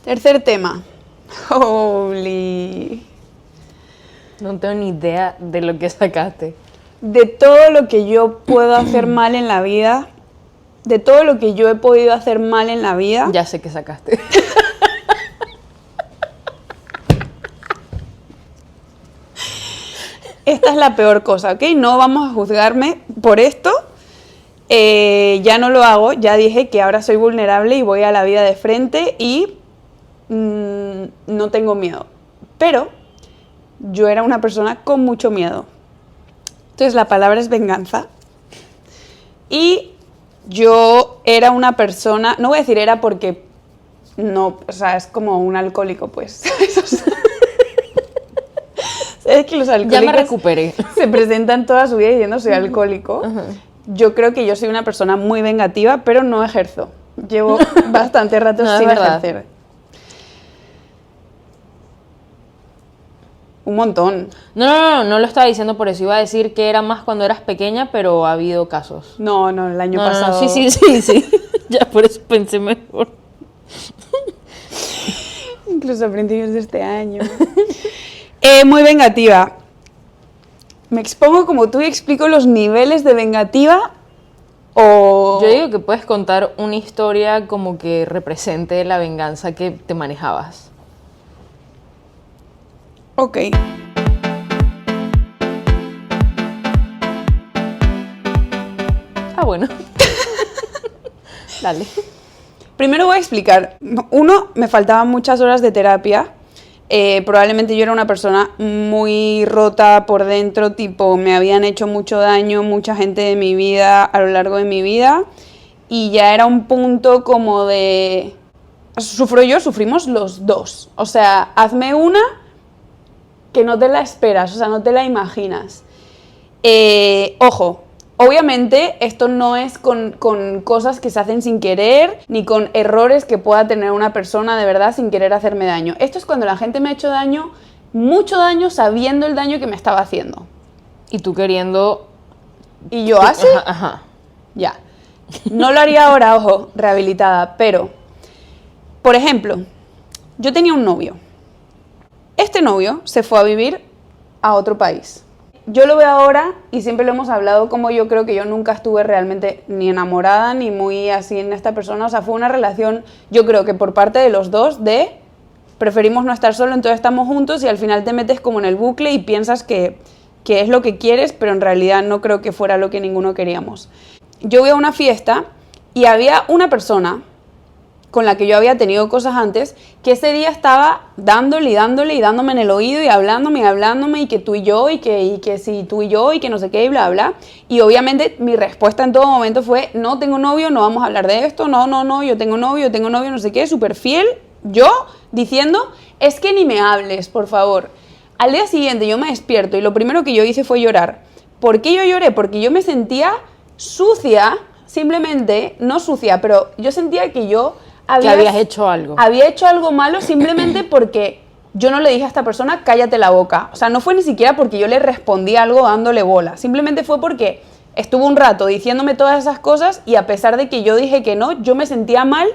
Tercer tema. Holy. No tengo ni idea de lo que sacaste. De todo lo que yo puedo hacer mal en la vida, de todo lo que yo he podido hacer mal en la vida, Ya sé que sacaste. esta es la peor cosa, ¿ok? No vamos a juzgarme por esto. Ya no lo hago, ya dije que ahora soy vulnerable y voy a la vida de frente y no tengo miedo. Pero yo era una persona con mucho miedo. Entonces la palabra es venganza. Y yo era una persona, no voy a decir era porque no, o sea, es como un alcohólico, pues. ¿Sabes que los alcohólicos Ya me recuperé. se presentan toda su vida diciendo soy alcohólico? Yo creo que yo soy una persona muy vengativa, pero no ejerzo. Llevo bastante rato No, es sin verdad. ejercer. Un montón. No lo estaba diciendo por eso. Iba a decir que era más cuando eras pequeña, pero ha habido casos. No, el año No, pasado. sí. Ya por eso pensé mejor. Incluso a principios de este año. Muy vengativa. ¿Me expongo como tú y explico los niveles de vengativa? O... Yo digo que puedes contar una historia como que represente la venganza que te manejabas. Ok. Ah, bueno. Dale. Primero voy a explicar. Uno, me faltaban muchas horas de terapia. Probablemente yo era una persona muy rota por dentro, tipo, me habían hecho mucho daño mucha gente de mi vida a lo largo de mi vida y ya era un punto como de... Sufro yo, sufrimos los dos. O sea, hazme una que no te la esperas, o sea, no te la imaginas. Ojo, obviamente esto no es con cosas que se hacen sin querer, ni con errores que pueda tener una persona de verdad sin querer hacerme daño. Esto es cuando la gente me ha hecho daño, mucho daño, sabiendo el daño que me estaba haciendo. Y tú queriendo... Y yo, ¿así? Ajá. Ya. No lo haría ahora, ojo, rehabilitada, pero, por ejemplo, yo tenía un novio. Este novio se fue a vivir a otro país. Yo lo veo ahora y siempre lo hemos hablado como yo creo que yo nunca estuve realmente ni enamorada ni muy así en esta persona. O sea, fue una relación, yo creo que por parte de los dos de preferimos no estar solo, entonces estamos juntos y al final te metes como en el bucle y piensas que es lo que quieres, pero en realidad no creo que fuera lo que ninguno queríamos. Yo voy a una fiesta y había una persona con la que yo había tenido cosas antes, que ese día estaba dándole y dándome en el oído y hablándome y que tú y yo, y que si tú y yo, y que no sé qué, y bla, bla. Y obviamente mi respuesta en todo momento fue, no tengo novio, no vamos a hablar de esto, no, yo tengo novio, no sé qué, súper fiel, yo diciendo, es que ni me hables, por favor. Al día siguiente yo me despierto y lo primero que yo hice fue llorar. ¿Por qué yo lloré? Porque yo me sentía sucia, simplemente, no sucia, pero yo sentía que yo... habías hecho algo. Había hecho algo malo simplemente porque yo no le dije a esta persona, cállate la boca. O sea, no fue ni siquiera porque yo le respondí algo dándole bola. Simplemente fue porque estuvo un rato diciéndome todas esas cosas y a pesar de que yo dije que no, yo me sentía mal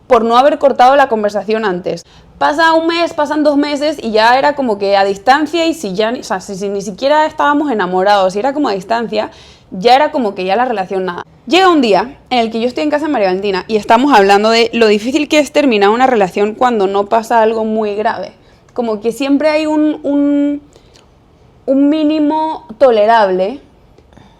por no haber cortado la conversación antes. Pasa un mes, pasan 2 meses y ya era como que a distancia y si ya, o sea, si ni siquiera estábamos enamorados, si era como a distancia, ya era como que ya la relación nada. Llega un día en el que yo estoy en casa de María Valentina y estamos hablando de lo difícil que es terminar una relación cuando no pasa algo muy grave. Como que siempre hay un mínimo tolerable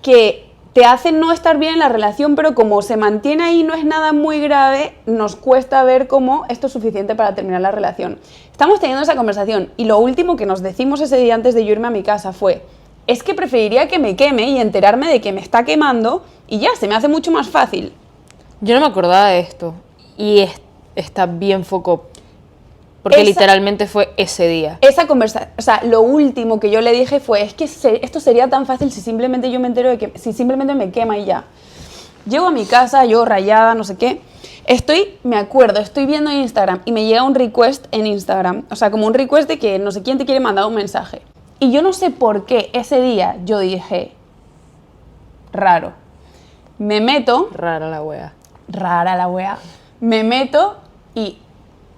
que te hace no estar bien en la relación, pero como se mantiene ahí no es nada muy grave, nos cuesta ver cómo esto es suficiente para terminar la relación. Estamos teniendo esa conversación y lo último que nos decimos ese día antes de yo irme a mi casa fue, es que preferiría que me queme y enterarme de que me está quemando y ya, se me hace mucho más fácil. Yo no me acordaba de esto y está bien foco porque literalmente fue ese día. Esa conversación, o sea, lo último que yo le dije fue, es que esto sería tan fácil si simplemente yo me entero de que, si simplemente me quema y ya. Llego a mi casa, yo rayada, no sé qué, me acuerdo, estoy viendo Instagram y me llega un request en Instagram, o sea, como un request de que no sé quién te quiere mandar un mensaje. Y yo no sé por qué ese día yo dije, raro. Me meto. Rara la wea. Rara la wea. Me meto y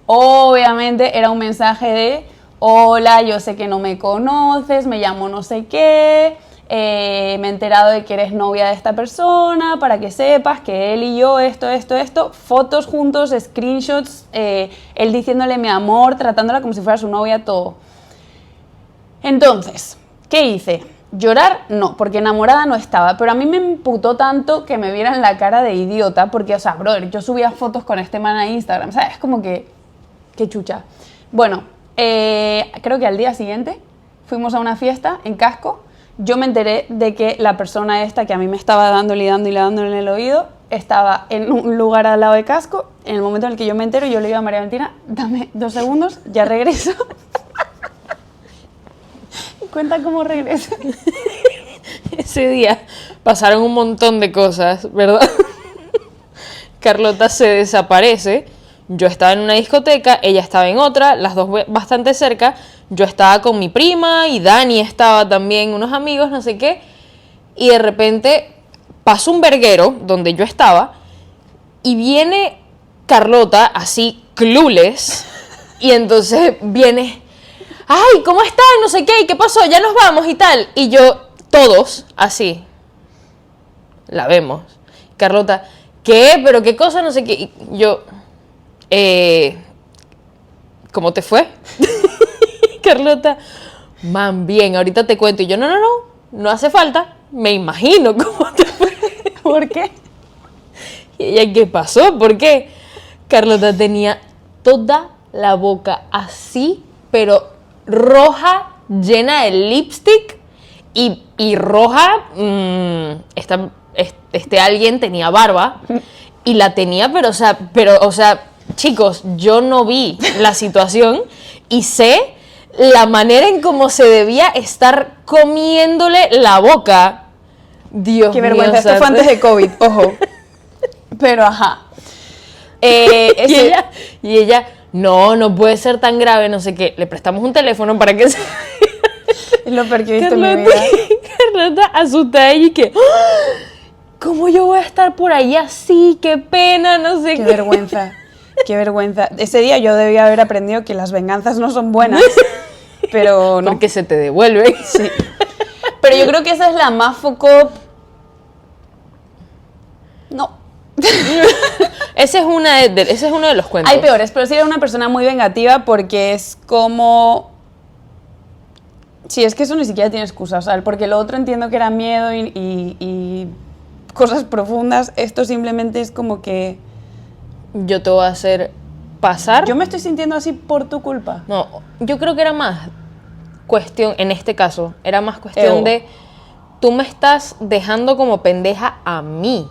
Obviamente era un mensaje de: hola, yo sé que no me conoces, me llamo no sé qué, me he enterado de que eres novia de esta persona, para que sepas que él y yo, esto, fotos juntos, screenshots, él diciéndole mi amor, tratándola como si fuera su novia, todo. Entonces, ¿qué hice? Llorar, no, porque enamorada no estaba, pero a mí me imputó tanto que me vieran la cara de idiota, porque, o sea, brother, yo subía fotos con este man a Instagram, ¿sabes? Es como que, qué chucha. Bueno, creo que al día siguiente fuimos a una fiesta en Casco. Yo me enteré de que la persona esta que a mí me estaba dándole en el oído estaba en un lugar al lado de Casco. En el momento en el que yo me entero, yo le digo a María Valentina: dame 2 segundos, ya regreso. Cuenta cómo regreso. Ese día pasaron un montón de cosas, ¿verdad? Carlota se desaparece. Yo estaba en una discoteca, ella estaba en otra, las dos bastante cerca. Yo estaba con mi prima y Dani estaba también, unos amigos, no sé qué. Y de repente pasó un verguero donde yo estaba y viene Carlota así, clueless. Y entonces viene: ay, ¿cómo están? No sé qué, ¿y qué pasó? Ya nos vamos y tal. Y yo, todos así, la vemos. Carlota: ¿qué? ¿Pero qué cosa? No sé qué. Y yo... ¿cómo te fue? Carlota: man, bien, ahorita te cuento. Y yo: no hace falta, me imagino cómo te fue. ¿Por qué? Y ella: ¿qué pasó? ¿Por qué? Carlota tenía toda la boca así, pero roja, llena de lipstick y roja. Este alguien tenía barba y la tenía, pero o sea, chicos, yo no vi la situación y sé la manera en cómo se debía estar comiéndole la boca. Dios mío. Qué vergüenza, esto fue antes de COVID, ojo. Pero ajá. Y ella, no puede ser tan grave, no sé qué. Le prestamos un teléfono para que se... Es lo peor que he visto en mi vida. Carlota asustada y que... ¿cómo yo voy a estar por ahí así? Qué pena, no sé qué. Qué vergüenza. Qué vergüenza. Ese día yo debía haber aprendido que las venganzas no son buenas, pero no. Porque se te devuelven. Sí. Pero yo creo que esa es la más foco... No. Ese es uno de los cuentos. Hay peores, pero sí era una persona muy vengativa porque es como... Sí, es que eso ni siquiera tiene excusa, o sea, porque lo otro entiendo que era miedo y cosas profundas. Esto simplemente es como que... yo te voy a hacer pasar. Yo me estoy sintiendo así por tu culpa. No, yo creo que era más cuestión, en este caso, era más cuestión Ego. de tú me estás dejando como pendeja a mí.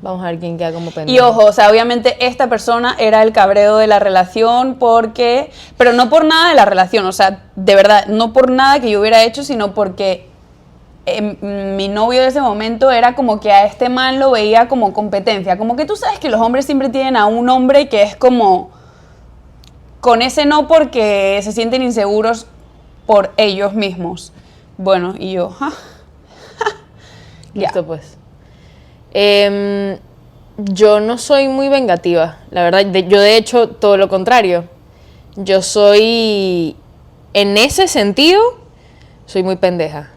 Vamos a ver quién queda como pendeja. Y ojo, o sea, obviamente esta persona era el cabreo de la relación porque... Pero no por nada de la relación, o sea, de verdad, no por nada que yo hubiera hecho, sino porque mi novio de ese momento era como que a este man lo veía como competencia. Como que tú sabes que los hombres siempre tienen a un hombre que es como... con ese no porque se sienten inseguros por ellos mismos. Bueno, y yo... Listo, pues. Yo no soy muy vengativa, la verdad. Yo, de hecho, todo lo contrario. Yo soy, en ese sentido, soy muy pendeja,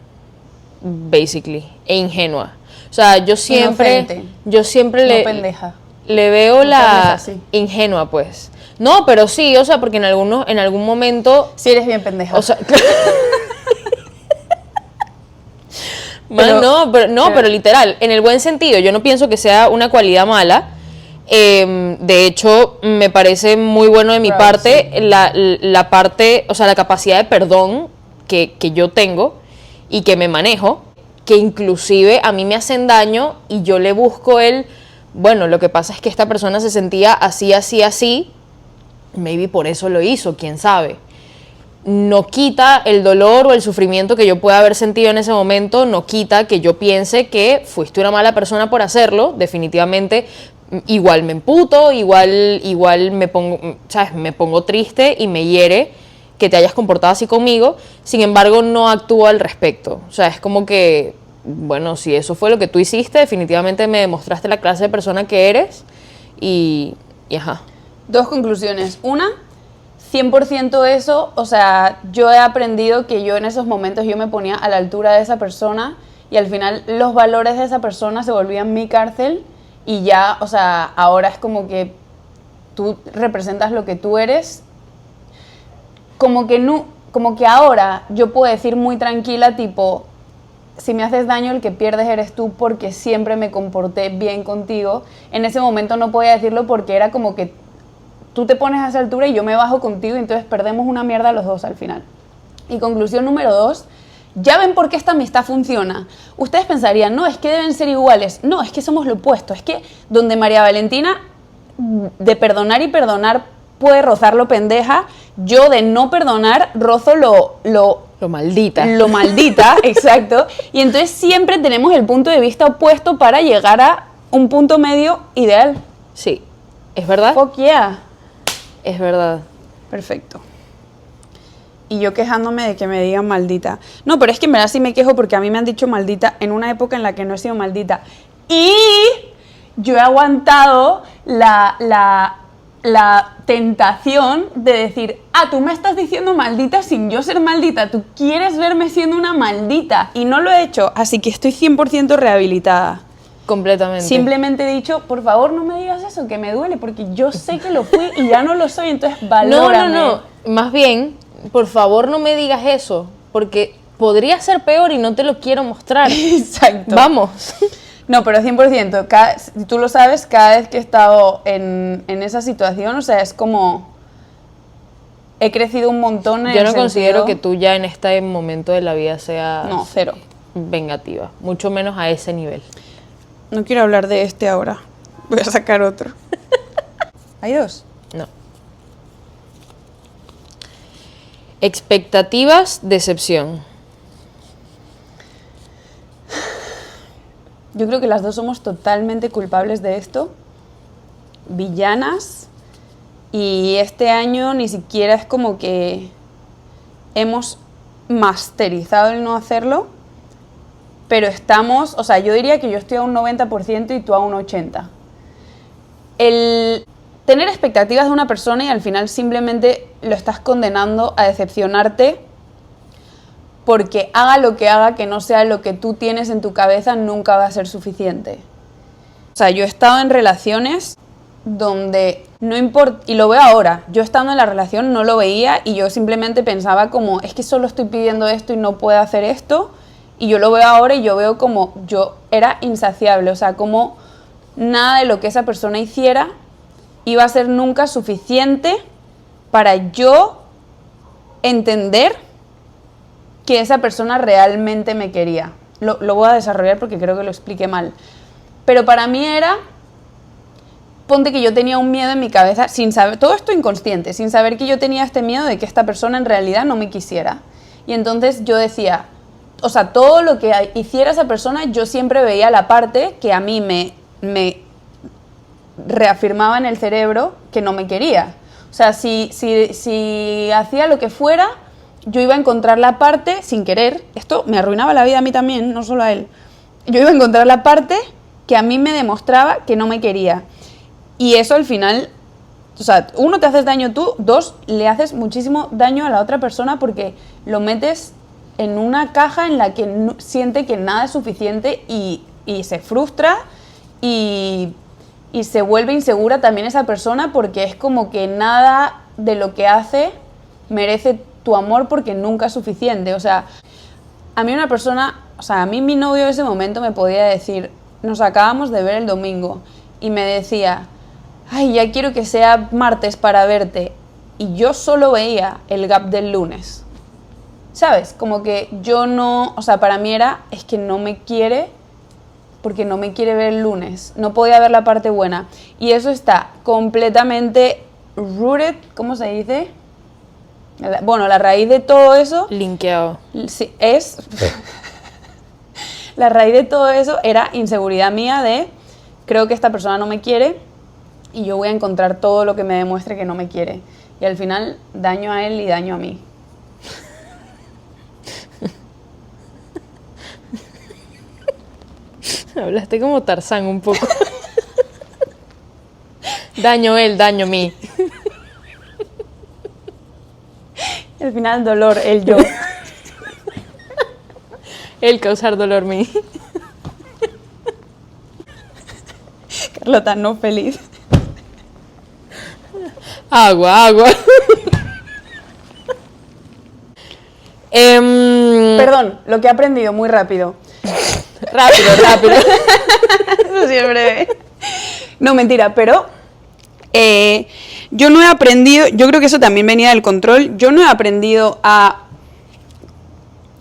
basically, e ingenua. O sea, yo siempre No pendeja. le veo No la te hables así. ingenua, pues. No, pero sí, o sea, porque en algún momento, Sí eres bien pendeja. o sea, pero literal, en el buen sentido, yo no pienso que sea una cualidad mala. De hecho, me parece muy bueno de mi parte la parte, o sea, la capacidad de perdón que yo tengo y que me manejo, que inclusive a mí me hacen daño y yo le busco bueno, lo que pasa es que esta persona se sentía así, así, así, maybe por eso lo hizo, quién sabe. No quita el dolor o el sufrimiento que yo pueda haber sentido en ese momento, no quita que yo piense que fuiste una mala persona por hacerlo. Definitivamente, igual me emputo, igual me pongo, ¿sabes? Me pongo triste y me hiere que te hayas comportado así conmigo. Sin embargo, no actúo al respecto. O sea, es como que, bueno, si eso fue lo que tú hiciste, definitivamente me demostraste la clase de persona que eres y ajá. Dos conclusiones. Una, 100% eso, o sea, yo he aprendido que yo en esos momentos yo me ponía a la altura de esa persona y al final los valores de esa persona se volvían mi cárcel y ya, o sea, ahora es como que tú representas lo que tú eres. Como que no, como que ahora yo puedo decir muy tranquila, tipo, si me haces daño el que pierdes eres tú porque siempre me comporté bien contigo. En ese momento no podía decirlo porque era como que tú te pones a esa altura y yo me bajo contigo y entonces perdemos una mierda los dos al final. Y conclusión número 2, ya ven por qué esta amistad funciona. Ustedes pensarían, no, es que deben ser iguales. No, es que somos lo opuesto. Es que donde María Valentina de perdonar y perdonar puede rozar lo pendeja, yo de no perdonar rozo lo maldita. Lo maldita, exacto. Y entonces siempre tenemos el punto de vista opuesto para llegar a un punto medio ideal. Sí, ¿es verdad? Fuck yeah. Es verdad. Perfecto. Y yo quejándome de que me digan maldita. No, pero es que en verdad sí me quejo porque a mí me han dicho maldita en una época en la que no he sido maldita. Y yo he aguantado la tentación de decir, tú me estás diciendo maldita sin yo ser maldita, tú quieres verme siendo una maldita. Y no lo he hecho, así que estoy 100% rehabilitada. Completamente. Simplemente he dicho, por favor no me digas eso, que me duele, porque yo sé que lo fui y ya no lo soy, entonces valórame. No. Más bien, por favor no me digas eso, porque podría ser peor y no te lo quiero mostrar. Exacto. Vamos. No, pero 100%, tú lo sabes, cada vez que he estado en esa situación, o sea, es como... He crecido un montón en Yo no el considero sentido... que tú ya en este momento de la vida seas... No, cero. Vengativa, mucho menos a ese nivel. No quiero hablar de este ahora, voy a sacar otro. ¿Hay dos? No. Expectativas, decepción. Yo creo que las dos somos totalmente culpables de esto, villanas, y este año ni siquiera es como que hemos masterizado el no hacerlo, pero estamos, o sea, yo diría que yo estoy a un 90% y tú a un 80%. El tener expectativas de una persona y al final simplemente lo estás condenando a decepcionarte porque haga lo que haga, que no sea lo que tú tienes en tu cabeza, nunca va a ser suficiente. O sea, yo he estado en relaciones donde no importa, y lo veo ahora, yo estando en la relación no lo veía y yo simplemente pensaba como, es que solo estoy pidiendo esto y no puedo hacer esto, y yo lo veo ahora y yo veo como yo era insaciable, o sea, como nada de lo que esa persona hiciera iba a ser nunca suficiente para yo entender que esa persona realmente me quería. Lo voy a desarrollar porque creo que lo expliqué mal. Pero para mí era, ponte que yo tenía un miedo en mi cabeza, sin saber, todo esto inconsciente, sin saber que yo tenía este miedo de que esta persona en realidad no me quisiera. Y entonces yo decía, o sea, todo lo que hiciera esa persona, yo siempre veía la parte que a mí me reafirmaba en el cerebro que no me quería. O sea, si hacía lo que fuera, yo iba a encontrar la parte, sin querer, esto me arruinaba la vida a mí también, no solo a él, yo iba a encontrar la parte que a mí me demostraba que no me quería. Y eso al final, o sea, uno, te haces daño tú, dos, le haces muchísimo daño a la otra persona porque lo metes en una caja en la que siente que nada es suficiente y se frustra y se vuelve insegura también esa persona porque es como que nada de lo que hace merece tu amor porque nunca es suficiente. O sea, a mí una persona, o sea, a mí mi novio en ese momento me podía decir, nos acabamos de ver el domingo y me decía, ay, ya quiero que sea martes para verte, y yo solo veía el gap del lunes, ¿sabes? Como que yo no, o sea, para mí era, es que no me quiere porque no me quiere ver el lunes, no podía ver la parte buena, y eso está completamente rooted, ¿cómo se dice? Bueno, la raíz de todo eso... Linkeado. Sí, es... La raíz de todo eso era inseguridad mía de, creo que esta persona no me quiere y yo voy a encontrar todo lo que me demuestre que no me quiere. Y al final, daño a él y daño a mí. Hablaste como Tarzán un poco. Daño él, daño mí. Al final, dolor, el yo. El causar dolor mí. Carlota, no feliz. Agua. Perdón, lo que he aprendido muy rápido. Rápido. Eso siempre. No, mentira, pero yo no he aprendido, yo creo que eso también venía del control, yo no he aprendido a...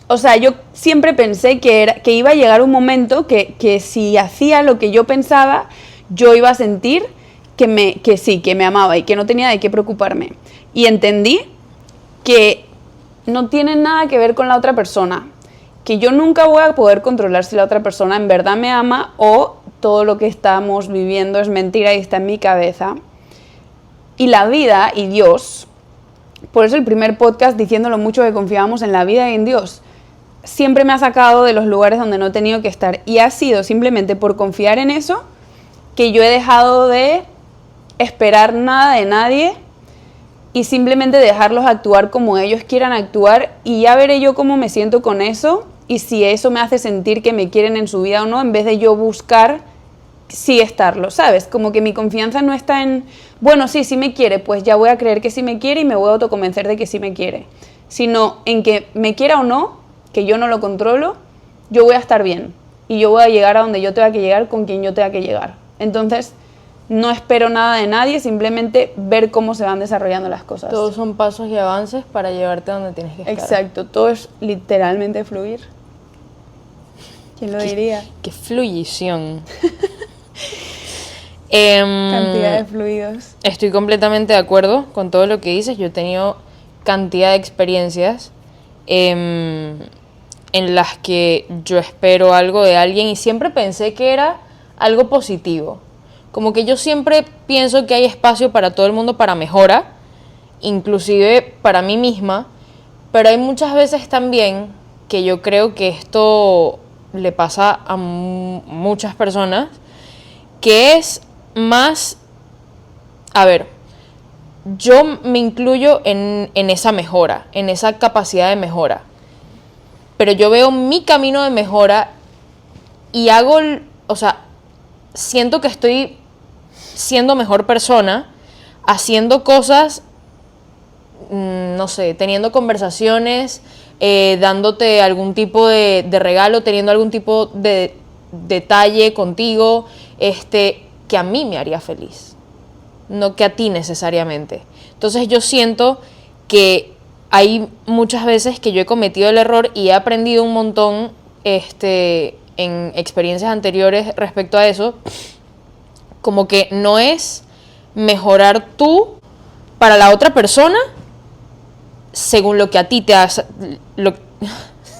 O sea, yo siempre pensé que iba a llegar un momento que si hacía lo que yo pensaba, yo iba a sentir que sí, que me amaba y que no tenía de qué preocuparme. Y entendí que no tiene nada que ver con la otra persona, que yo nunca voy a poder controlar si la otra persona en verdad me ama o todo lo que estamos viviendo es mentira y está en mi cabeza. Y la vida y Dios, por eso el primer podcast diciendo lo mucho que confiábamos en la vida y en Dios, siempre me ha sacado de los lugares donde no he tenido que estar. Y ha sido simplemente por confiar en eso que yo he dejado de esperar nada de nadie y simplemente dejarlos actuar como ellos quieran actuar y ya veré yo cómo me siento con eso y si eso me hace sentir que me quieren en su vida o no, en vez de yo buscar sí estarlo, ¿sabes? Como que mi confianza no está en, bueno, sí me quiere, pues ya voy a creer que sí me quiere y me voy a autoconvencer de que sí me quiere, sino en que me quiera o no, que yo no lo controlo, yo voy a estar bien y yo voy a llegar a donde yo tenga que llegar con quien yo tenga que llegar. Entonces, no espero nada de nadie, simplemente ver cómo se van desarrollando las cosas. Todos son pasos y avances para llevarte a donde tienes que estar. Exacto, todo es literalmente fluir. ¿Quién lo diría? ¡Qué fluyición! Cantidad de fluidos. Estoy completamente de acuerdo con todo lo que dices. Yo he tenido cantidad de experiencias en las que yo espero algo de alguien y siempre pensé que era algo positivo. Como que yo siempre pienso que hay espacio para todo el mundo para mejora, inclusive para mí misma, pero hay muchas veces también que yo creo que esto le pasa a muchas personas, que es más, a ver, yo me incluyo en esa mejora, en esa capacidad de mejora, pero yo veo mi camino de mejora y hago, o sea, siento que estoy siendo mejor persona, haciendo cosas, no sé, teniendo conversaciones, dándote algún tipo de regalo, teniendo algún tipo de detalle contigo, que a mí me haría feliz, no que a ti necesariamente. Entonces yo siento que hay muchas veces que yo he cometido el error y he aprendido un montón en experiencias anteriores respecto a eso, como que no es mejorar tú para la otra persona según lo que a ti te haga,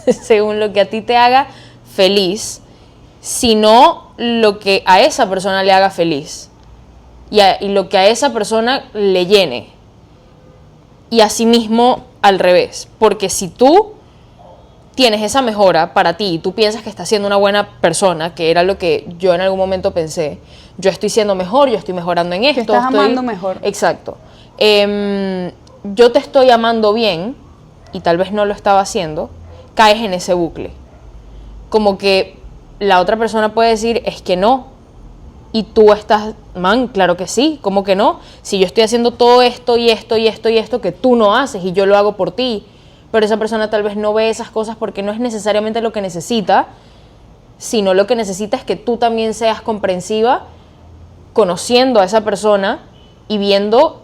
según lo que a ti te haga feliz, sino lo que a esa persona le haga feliz y lo que a esa persona le llene. Y asimismo al revés, porque si tú tienes esa mejora para ti y tú piensas que estás siendo una buena persona, que era lo que yo en algún momento pensé, yo estoy siendo mejor, yo estoy mejorando en esto. Que estás amando mejor. Exacto. Yo te estoy amando bien, y tal vez no lo estaba haciendo, caes en ese bucle. Como que la otra persona puede decir, es que no, y tú estás, man, claro que sí, ¿cómo que no? Si yo estoy haciendo todo esto y esto y esto y esto que tú no haces y yo lo hago por ti, pero esa persona tal vez no ve esas cosas porque no es necesariamente lo que necesita, sino lo que necesita es que tú también seas comprensiva, conociendo a esa persona y viendo,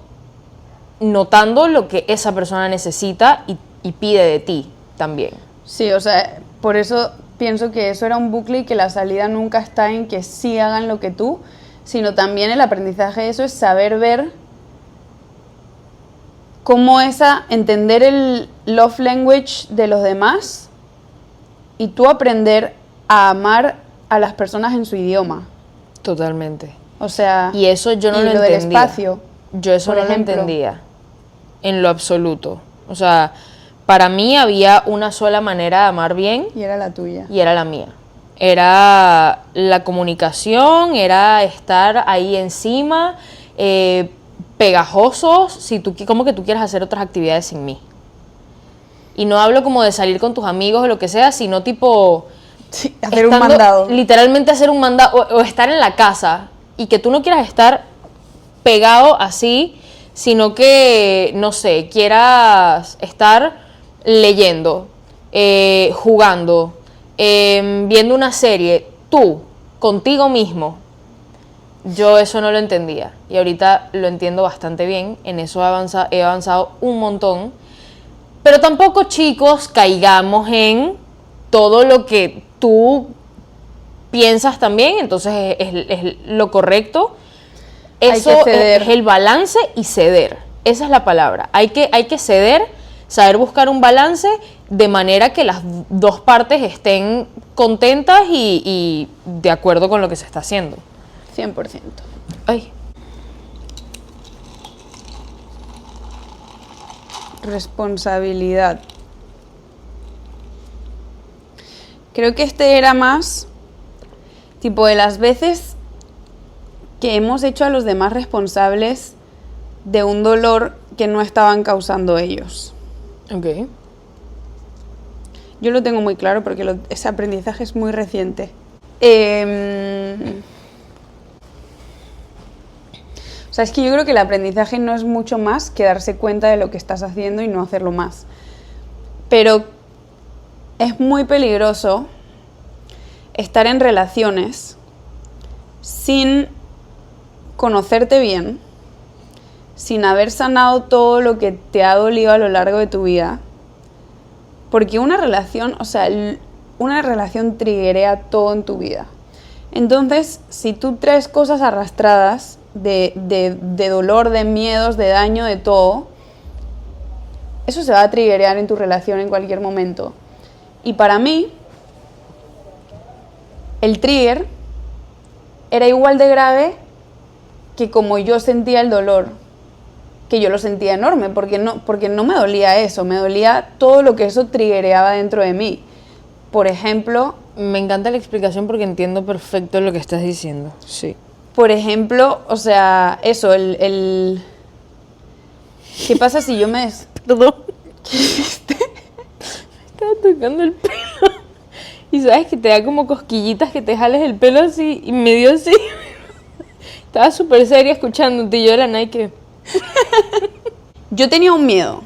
notando lo que esa persona necesita y pide de ti también. Sí, o sea, por eso pienso que eso era un bucle y que la salida nunca está en que sí hagan lo que tú, sino también el aprendizaje de eso es saber ver cómo entender el love language de los demás y tú aprender a amar a las personas en su idioma. Totalmente. O sea, y eso yo no lo del entendía. espacio, yo eso no ejemplo. lo entendía en lo absoluto. O sea, para mí había una sola manera de amar bien. Y era la tuya. Y era la mía. Era la comunicación, era estar ahí encima, pegajosos, si tú, como que tú quieras hacer otras actividades sin mí. Y no hablo como de salir con tus amigos o lo que sea, sino tipo... Sí, hacer un mandado. Literalmente hacer un mandado o estar en la casa y que tú no quieras estar pegado así, sino que, no sé, quieras estar leyendo, jugando, viendo una serie, tú, contigo mismo. Yo eso no lo entendía y ahorita lo entiendo bastante bien, en eso he avanzado un montón, pero tampoco, chicos, caigamos en todo lo que tú piensas también, entonces es lo correcto. Eso es el balance y ceder, esa es la palabra, hay que ceder, saber buscar un balance de manera que las dos partes estén contentas y de acuerdo con lo que se está haciendo. 100%. Ay. Responsabilidad. Creo que este era más tipo de las veces que hemos hecho a los demás responsables de un dolor que no estaban causando ellos. Ok. Yo lo tengo muy claro porque ese aprendizaje es muy reciente. O sea, es que yo creo que el aprendizaje no es mucho más que darse cuenta de lo que estás haciendo y no hacerlo más. Pero es muy peligroso estar en relaciones sin conocerte bien, sin haber sanado todo lo que te ha dolido a lo largo de tu vida. Porque una relación, o sea, una relación triggerea todo en tu vida. Entonces, si tú traes cosas arrastradas de dolor, de miedos, de daño, de todo, eso se va a triggerear en tu relación en cualquier momento. Y para mí, el trigger era igual de grave que como yo sentía el dolor, que yo lo sentía enorme, porque no me dolía eso, me dolía todo lo que eso triggereaba dentro de mí. Por ejemplo... Me encanta la explicación porque entiendo perfecto lo que estás diciendo, sí. Por ejemplo, o sea, eso, ¿qué pasa si yo me... Perdón. ¿Qué hiciste? Me estaba tocando el pelo. Y sabes que te da como cosquillitas que te jales el pelo así, y me dio así. Estaba súper seria escuchándote y yo de la Nike. Yo tenía un miedo.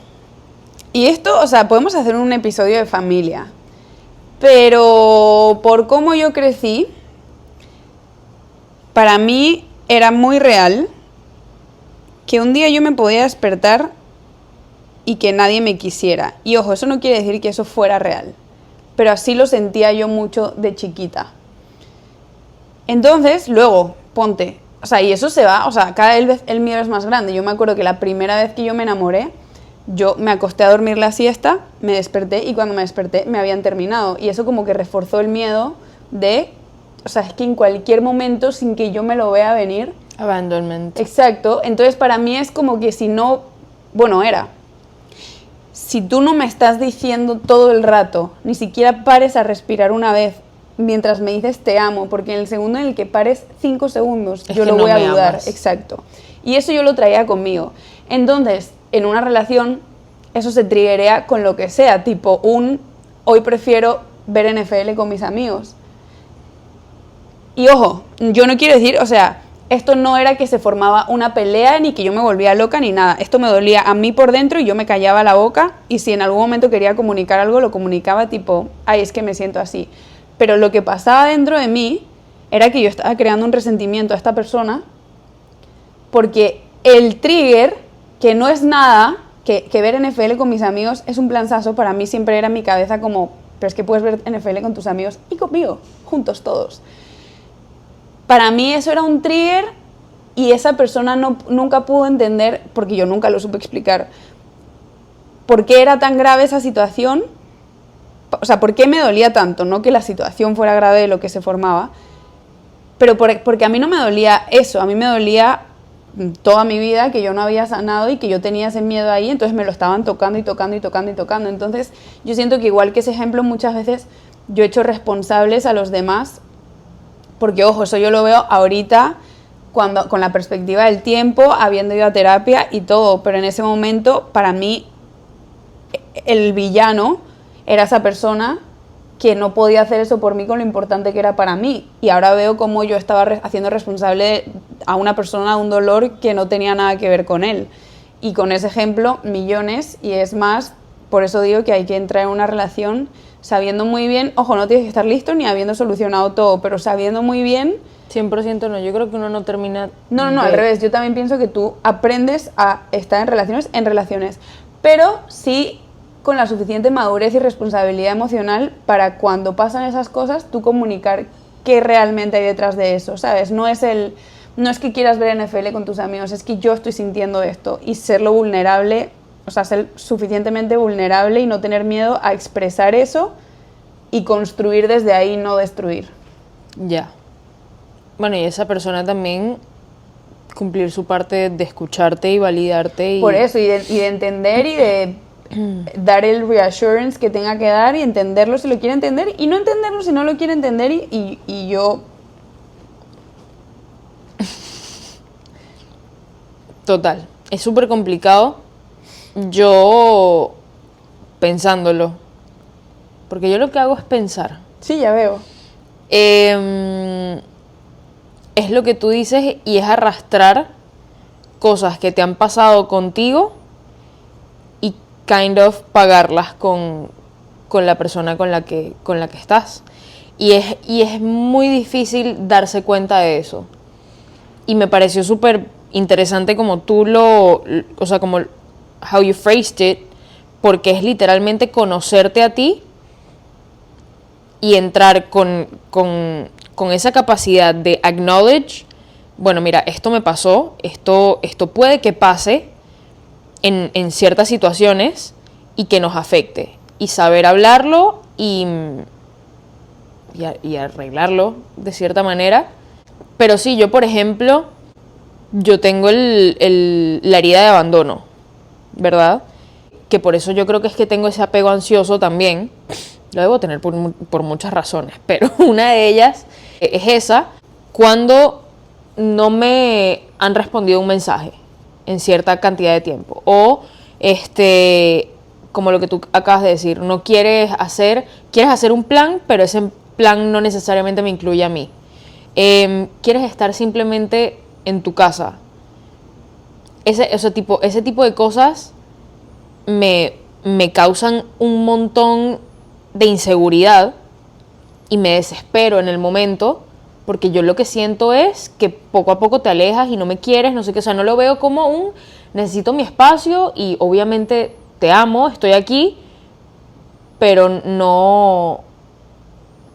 Y esto, o sea, podemos hacer un episodio de familia. Pero por cómo yo crecí, para mí era muy real que un día yo me podía despertar y que nadie me quisiera. Y ojo, eso no quiere decir que eso fuera real, pero así lo sentía yo mucho de chiquita. Entonces, luego, ponte, o sea, y eso se va, o sea, cada vez el miedo es más grande. Yo me acuerdo que la primera vez que yo me enamoré, yo me acosté a dormir la siesta, me desperté y cuando me desperté me habían terminado. Y eso como que reforzó el miedo de... O sea, es que en cualquier momento, sin que yo me lo vea venir... Abandonment. Exacto. Entonces, para mí es como que si no... Bueno, si tú no me estás diciendo todo el rato, ni siquiera pares a respirar una vez mientras me dices te amo, porque en el segundo en el que pares 5 segundos, yo lo voy a dudar. Exacto. Y eso yo lo traía conmigo. Entonces, en una relación, eso se triggerea con lo que sea. Tipo, hoy prefiero ver NFL con mis amigos. Y ojo, yo no quiero decir, o sea, esto no era que se formaba una pelea ni que yo me volvía loca ni nada. Esto me dolía a mí por dentro y yo me callaba la boca y si en algún momento quería comunicar algo, lo comunicaba tipo, ay, es que me siento así. Pero lo que pasaba dentro de mí era que yo estaba creando un resentimiento a esta persona porque el trigger, que no es nada, que ver NFL con mis amigos es un planzazo, para mí siempre era en mi cabeza como, pero es que puedes ver NFL con tus amigos y conmigo, juntos todos. Para mí eso era un trigger y esa persona nunca pudo entender, porque yo nunca lo supe explicar, por qué era tan grave esa situación, o sea, por qué me dolía tanto, no que la situación fuera grave de lo que se formaba, pero porque a mí no me dolía eso, a mí me dolía toda mi vida que yo no había sanado y que yo tenía ese miedo ahí, entonces me lo estaban tocando y tocando y tocando y tocando. Entonces yo siento que igual que ese ejemplo muchas veces yo he hecho responsables a los demás. Porque, ojo, eso yo lo veo ahorita con la perspectiva del tiempo, habiendo ido a terapia y todo, pero en ese momento, para mí, el villano era esa persona que no podía hacer eso por mí con lo importante que era para mí. Y ahora veo cómo yo estaba haciendo responsable a una persona de un dolor que no tenía nada que ver con él. Y con ese ejemplo, millones, y es más, por eso digo que hay que entrar en una relación sabiendo muy bien, ojo, no tienes que estar listo ni habiendo solucionado todo, pero sabiendo muy bien... 100% no, yo creo que uno no termina... No, al revés, yo también pienso que tú aprendes a estar en relaciones, pero sí con la suficiente madurez y responsabilidad emocional para cuando pasan esas cosas, tú comunicar qué realmente hay detrás de eso, ¿sabes? No es que quieras ver NFL con tus amigos, es que yo estoy sintiendo esto y serlo vulnerable, o sea, ser suficientemente vulnerable y no tener miedo a expresar eso y construir desde ahí, no destruir. Ya. Bueno, y esa persona también cumplir su parte de escucharte y validarte. Por eso, y de entender y de dar el reassurance que tenga que dar y entenderlo si lo quiere entender y no entenderlo si no lo quiere entender y yo... Total, es súper complicado. Yo pensándolo, porque yo lo que hago es pensar. Sí, ya veo. Es lo que tú dices y es arrastrar cosas que te han pasado contigo y kind of pagarlas con la persona con la que estás. Y es muy difícil darse cuenta de eso. Y me pareció súper interesante como tú o sea, como how you phrased it, porque es literalmente conocerte a ti y entrar con esa capacidad de acknowledge, bueno, mira, esto me pasó, esto puede que pase en ciertas situaciones y que nos afecte. Y saber hablarlo y arreglarlo de cierta manera. Pero sí, yo, por ejemplo, yo tengo la herida de abandono, ¿verdad? Que por eso yo creo que es que tengo ese apego ansioso también. Lo debo tener por muchas razones, pero una de ellas es esa, cuando no me han respondido un mensaje en cierta cantidad de tiempo. O, como lo que tú acabas de decir, quieres hacer un plan, pero ese plan no necesariamente me incluye a mí. Quieres estar simplemente en tu casa. Ese tipo de cosas me causan un montón de inseguridad y me desespero en el momento, porque yo lo que siento es que poco a poco te alejas y no me quieres, no sé qué, o sea, no lo veo como necesito mi espacio y obviamente te amo, estoy aquí, pero no,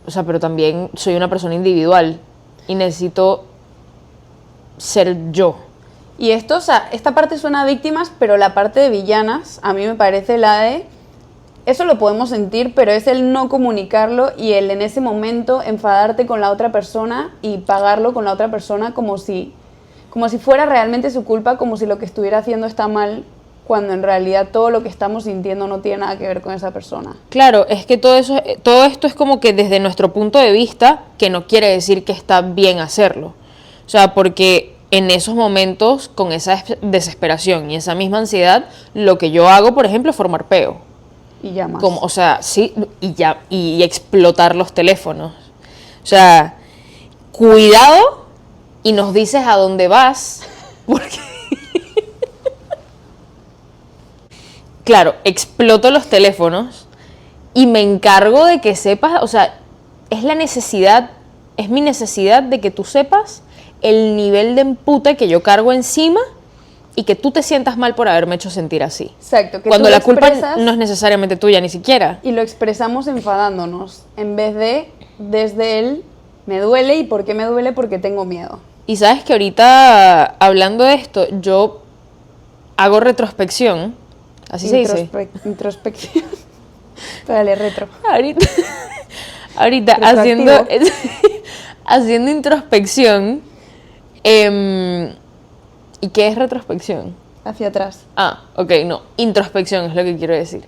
o sea, pero también soy una persona individual y necesito ser yo. Y esto, o sea, esta parte suena a víctimas, pero la parte de villanas, a mí me parece la de... Eso lo podemos sentir, pero es el no comunicarlo y el en ese momento enfadarte con la otra persona y pagarlo con la otra persona como si fuera realmente su culpa, como si lo que estuviera haciendo está mal, cuando en realidad todo lo que estamos sintiendo no tiene nada que ver con esa persona. Claro, es que todo esto es como que desde nuestro punto de vista, que no quiere decir que está bien hacerlo. O sea, porque en esos momentos, con esa desesperación y esa misma ansiedad, lo que yo hago, por ejemplo, es formar peo. Y ya más. O sea, sí, y explotar los teléfonos. O sea, cuidado y nos dices a dónde vas, porque... Claro, exploto los teléfonos y me encargo de que sepas, o sea, es mi necesidad de que tú sepas el nivel de empute que yo cargo encima y que tú te sientas mal por haberme hecho sentir así. Exacto. Que cuando tú la culpa no es necesariamente tuya, ni siquiera. Y lo expresamos enfadándonos, en vez de desde él, me duele, ¿y por qué me duele? Porque tengo miedo. Y sabes que ahorita, hablando de esto, yo hago retrospección, así se dice. Introspección. Espérale, retro. Ahorita haciendo introspección. ¿Y qué es retrospección? Hacia atrás. Ah, ok, no. Introspección es lo que quiero decir.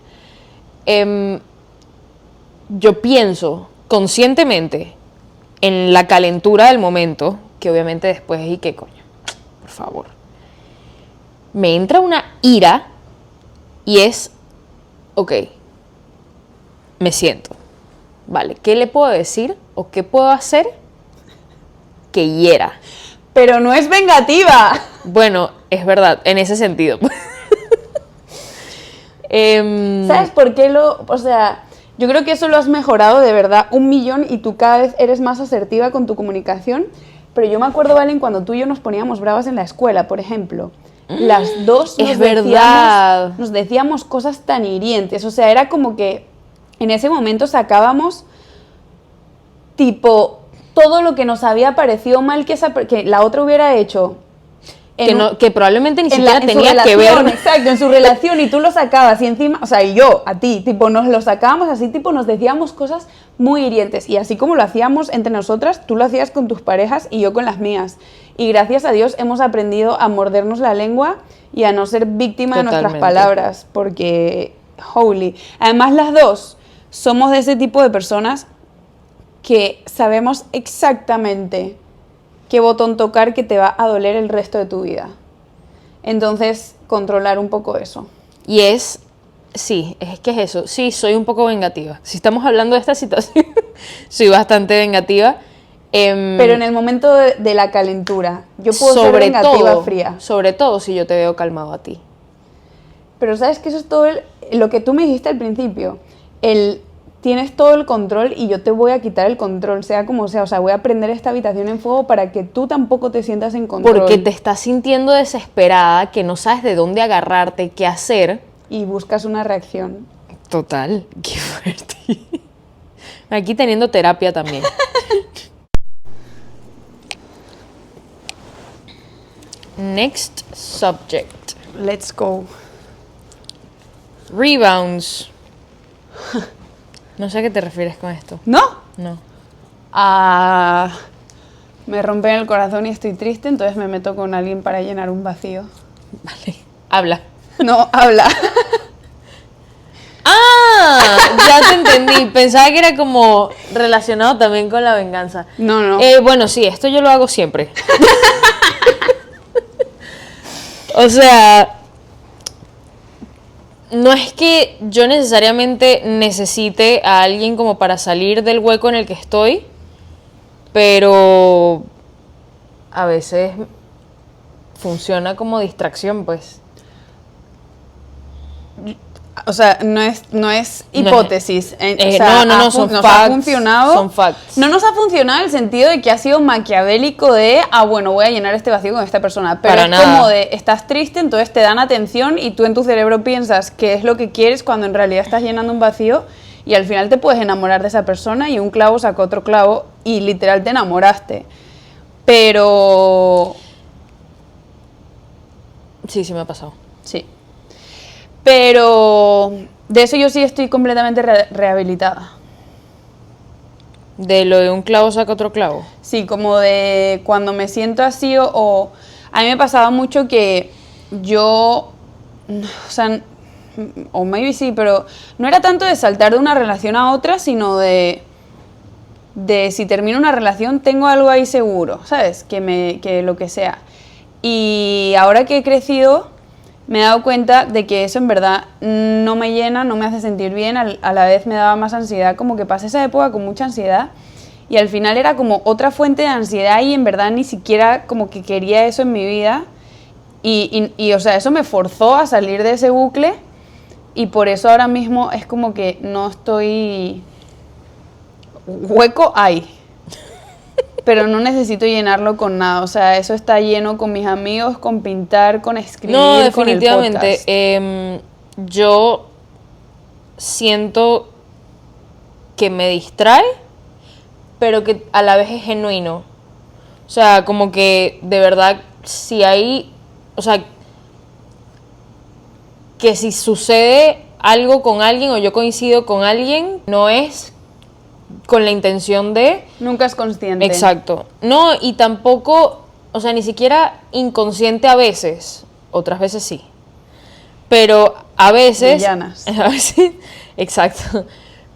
Yo pienso conscientemente en la calentura del momento, que obviamente después ¿y qué coño? Por favor. Me entra una ira y es ok, me siento. Vale, ¿qué le puedo decir o qué puedo hacer que hiera? Pero no es vengativa. Bueno, es verdad, en ese sentido. ¿Sabes por qué o sea, yo creo que eso lo has mejorado de verdad 1.000.000 y tú cada vez eres más asertiva con tu comunicación. Pero yo me acuerdo, Valen, cuando tú y yo nos poníamos bravas en la escuela, por ejemplo. Las dos Es verdad. nos decíamos cosas tan hirientes. O sea, era como que en ese momento sacábamos tipo todo lo que nos había parecido mal que la otra hubiera hecho. Que probablemente ni siquiera en su tenía que relación, ver. exacto, en su relación, y tú lo sacabas y encima, o sea, y yo, a ti, tipo, nos lo sacábamos así, tipo, nos decíamos cosas muy hirientes, y así como lo hacíamos entre nosotras, tú lo hacías con tus parejas y yo con las mías, y gracias a Dios hemos aprendido a mordernos la lengua y a no ser víctima de nuestras palabras, porque, holy, además las dos somos de ese tipo de personas que sabemos exactamente qué botón tocar que te va a doler el resto de tu vida. Entonces, controlar un poco eso. Y sí, es que es eso. Sí, soy un poco vengativa. Si estamos hablando de esta situación, soy bastante vengativa. Pero en el momento de la calentura, yo puedo ser vengativa fría. Sobre todo si yo te veo calmado a ti. Pero sabes que eso es todo lo que tú me dijiste al principio. Tienes todo el control y yo te voy a quitar el control, sea como sea. O sea, voy a prender esta habitación en fuego para que tú tampoco te sientas en control. Porque te estás sintiendo desesperada, que no sabes de dónde agarrarte, qué hacer. Y buscas una reacción. Total, qué fuerte. Aquí teniendo terapia también. Next subject. Let's go. Rebounds. No sé a qué te refieres con esto. ¿No? No. Me rompen el corazón y estoy triste, entonces me meto con alguien para llenar un vacío. Vale. Habla. No, habla. ¡Ah! Ya te entendí. Pensaba que era como relacionado también con la venganza. No. Bueno, sí, esto yo lo hago siempre. O sea, no es que yo necesariamente necesite a alguien como para salir del hueco en el que estoy, pero a veces funciona como distracción, pues. O sea, no es hipótesis. O sea, son nos facts. ha funcionado. Son facts. No nos ha funcionado en el sentido de que ha sido maquiavélico de, bueno, voy a llenar este vacío con esta persona. Pero Para es nada. como de, estás triste, entonces te dan atención y tú en tu cerebro piensas que es lo que quieres cuando en realidad estás llenando un vacío y al final te puedes enamorar de esa persona y un clavo saca otro clavo y literal te enamoraste. Pero... Sí, me ha pasado. Sí. Pero de eso yo sí estoy completamente rehabilitada. ¿De lo de un clavo saca otro clavo? Sí, como de cuando me siento así o a mí me pasaba mucho que yo, o sea, o maybe sí, pero no era tanto de saltar de una relación a otra, sino de si termino una relación tengo algo ahí seguro, ¿sabes? Que lo que sea. Y ahora que he crecido me he dado cuenta de que eso en verdad no me llena, no me hace sentir bien, a la vez me daba más ansiedad, como que pasé esa época con mucha ansiedad y al final era como otra fuente de ansiedad y en verdad ni siquiera como que quería eso en mi vida y o sea, eso me forzó a salir de ese bucle y por eso ahora mismo es como que no estoy... Hueco hay, pero no necesito llenarlo con nada, o sea, eso está lleno con mis amigos, con pintar, con escribir, no, con el definitivamente. podcast. Yo siento que me distrae, pero que a la vez es genuino. O sea, como que de verdad, si hay, o sea, que si sucede algo con alguien o yo coincido con alguien, no es con la intención de... Nunca es consciente. Exacto. No, y tampoco, o sea, ni siquiera inconsciente a veces, otras veces sí. Pero a veces... Villanas. A veces, exacto.